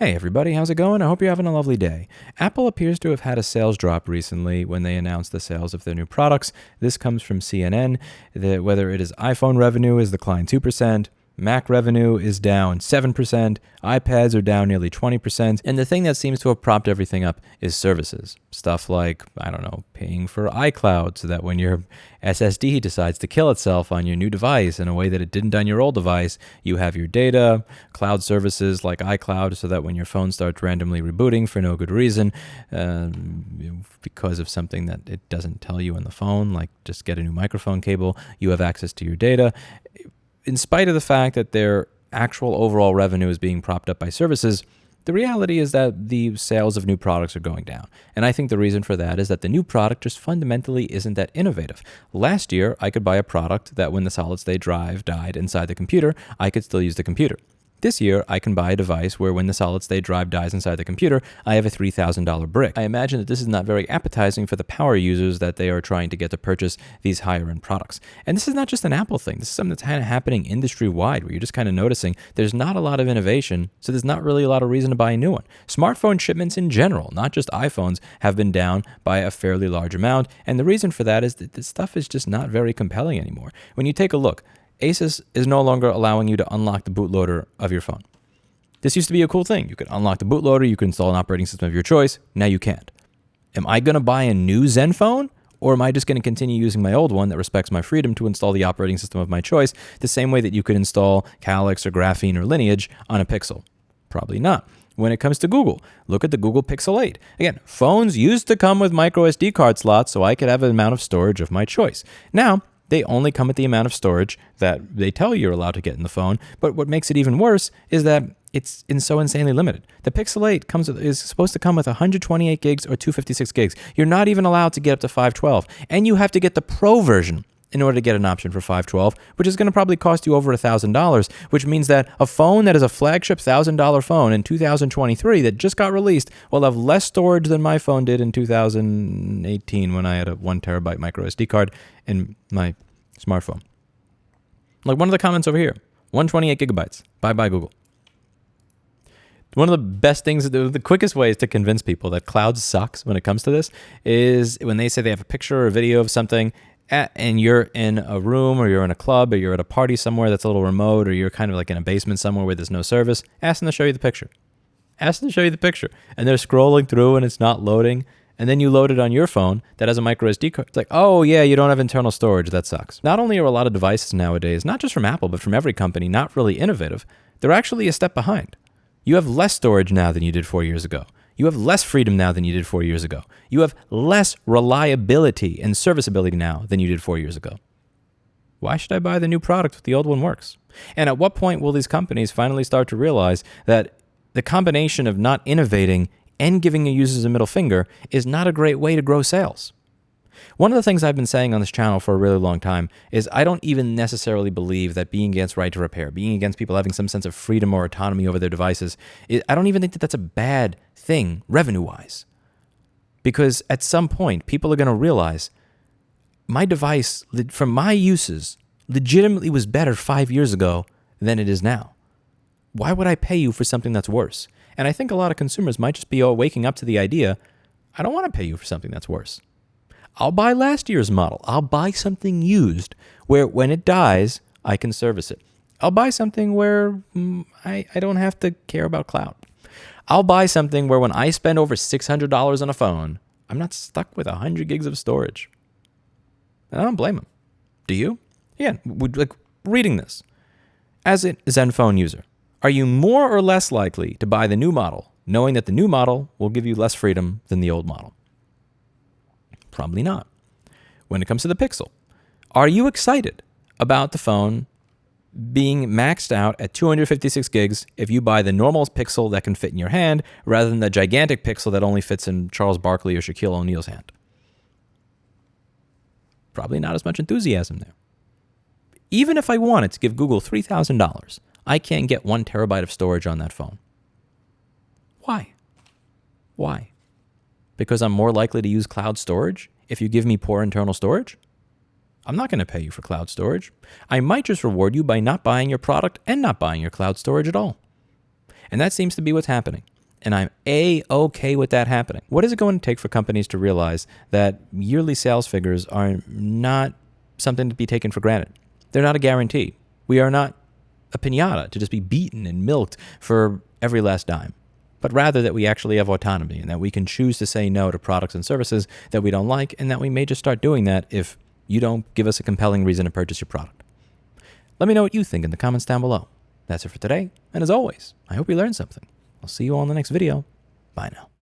Hey everybody, how's it going? I hope you're having a lovely day. Apple appears to have had a sales drop recently when they announced the sales of their new products. This comes from CNN. Whether it is iPhone revenue is declined 2%, Mac revenue is down 7%, iPads are down nearly 20%, and the thing that seems to have propped everything up is services. Stuff like, I don't know, paying for iCloud so that when your SSD decides to kill itself on your new device in a way that it didn't on your old device, you have your data, cloud services like iCloud so that when your phone starts randomly rebooting for no good reason, because of something that it doesn't tell you on the phone, like just get a new microphone cable, you have access to your data. In spite of the fact that their actual overall revenue is being propped up by services, the reality is that the sales of new products are going down. And I think the reason for that is that the new product just fundamentally isn't that innovative. Last year, I could buy a product that when the solid-state drive died inside the computer, I could still use the computer. This year, I can buy a device where when the solid-state drive dies inside the computer, I have a $3,000 brick. I imagine that this is not very appetizing for the power users that they are trying to get to purchase these higher-end products. And this is not just an Apple thing. This is something that's kind of happening industry-wide, where you're just kind of noticing there's not a lot of innovation, so there's not really a lot of reason to buy a new one. Smartphone shipments in general, not just iPhones, have been down by a fairly large amount, and the reason for that is that this stuff is just not very compelling anymore. When you take a look, Asus is no longer allowing you to unlock the bootloader of your phone. This used to be a cool thing. You could unlock the bootloader, you could install an operating system of your choice. Now you can't. Am I going to buy a new Zen phone? Or am I just going to continue using my old one that respects my freedom to install the operating system of my choice the same way that you could install Calyx or Graphene or Lineage on a Pixel? Probably not. When it comes to Google, look at the Google Pixel 8. Again, phones used to come with micro SD card slots so I could have an amount of storage of my choice. Now, they only come at the amount of storage that they tell you you're allowed to get in the phone. But what makes it even worse is that it's so insanely limited. The Pixel 8 is supposed to come with 128 gigs or 256 gigs. You're not even allowed to get up to 512. And you have to get the Pro version in order to get an option for 512, which is going to probably cost you over $1,000, which means that a phone that is a flagship $1,000 phone in 2023 that just got released will have less storage than my phone did in 2018 when I had a 1 terabyte micro SD card in my smartphone. Like one of the comments over here, 128 gigabytes. Bye-bye, Google. One of the best things, the quickest ways to convince people that cloud sucks when it comes to this is when they say they have a picture or a video of something and you're in a room or you're in a club or you're at a party somewhere that's a little remote or you're kind of like in a basement somewhere where there's no service, ask them to show you the picture. Ask them to show you the picture. And they're scrolling through and it's not loading. And then you load it on your phone that has a micro SD card. It's like, oh yeah, you don't have internal storage. That sucks. Not only are a lot of devices nowadays, not just from Apple, but from every company, not really innovative, they're actually a step behind. You have less storage now than you did 4 years ago. You have less freedom now than you did 4 years ago. You have less reliability and serviceability now than you did 4 years ago. Why should I buy the new product if the old one works? And at what point will these companies finally start to realize that the combination of not innovating and giving your users a middle finger is not a great way to grow sales? One of the things I've been saying on this channel for a really long time is I don't even necessarily believe that being against right to repair, being against people having some sense of freedom or autonomy over their devices, I don't even think that that's a bad thing revenue-wise. Because at some point, people are going to realize my device, from my uses, legitimately was better 5 years ago than it is now. Why would I pay you for something that's worse? And I think a lot of consumers might just be waking up to the idea, I don't want to pay you for something that's worse. I'll buy last year's model. I'll buy something used where when it dies, I can service it. I'll buy something where I don't have to care about cloud. I'll buy something where when I spend over $600 on a phone, I'm not stuck with 100 gigs of storage. And I don't blame them. Do you? Yeah, like reading this. As a Zen phone user, are you more or less likely to buy the new model, knowing that the new model will give you less freedom than the old model? Probably not. When it comes to the Pixel, are you excited about the phone being maxed out at 256 gigs if you buy the normal Pixel that can fit in your hand rather than the gigantic Pixel that only fits in Charles Barkley or Shaquille O'Neal's hand? Probably not as much enthusiasm there. Even if I wanted to give Google $3,000, I can't get 1 terabyte of storage on that phone. Why? Why? Because I'm more likely to use cloud storage if you give me poor internal storage? I'm not going to pay you for cloud storage. I might just reward you by not buying your product and not buying your cloud storage at all. And that seems to be what's happening. And I'm A-okay with that happening. What is it going to take for companies to realize that yearly sales figures are not something to be taken for granted? They're not a guarantee. We are not a piñata to just be beaten and milked for every last dime, but rather that we actually have autonomy and that we can choose to say no to products and services that we don't like, and that we may just start doing that if you don't give us a compelling reason to purchase your product. Let me know what you think in the comments down below. That's it for today, and as always, I hope you learned something. I'll see you all in the next video. Bye now.